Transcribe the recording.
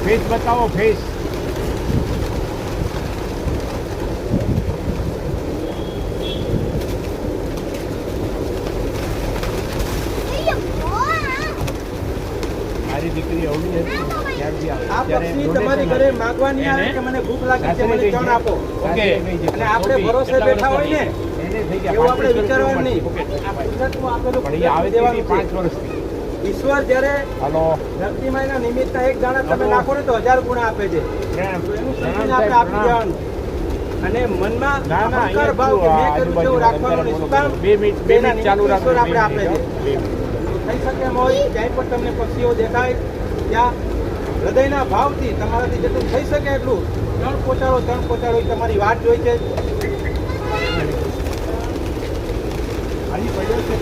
Face બતાવો face. મારી દીકરી અવળી હતી ત્યારથી આ પક્ષી તમારી ઘરે માંગવાની આવે કે મને ભૂખ લાગી છે મને ચણ આપો. ઓકે. અને આપણે ભરોસે બેઠા હોય ને એને થઈ ગયા એવું આપણે વિચારવાનું નહીં. ઓકે. આ કુદરતનું આપેલું પણ એ આવે દેવાનું છે છે. 5 વર્ષથી. ઈશ્વર જ્યારે હાલો ધરતીમાના નિમિત્તના એક દાણા તમે નાખો ને તો 1000 ગુણા આપે છે. તો એનું સમજીને આપણે આપી દેવાનું. અને મનમાં ના ના અહંકાર ભાવ કે મેં કર્યું છે એવું રાખવાનું નહીં. શું કામ? 2 મિનિટ ચાલુ રાખો. ઈશ્વર આપણે આપે છે. થઈ શકે એમ હોય ક્યાંય પણ તમને પક્ષીઓ દેખાય ત્યાં હૃદયના ભાવથી તમારાથી જેટલું થઈ શકે એટલું ત્રણ પહોંચાડો એ તમારી વાત જોઈ છે. હાલી પડ્યો છે.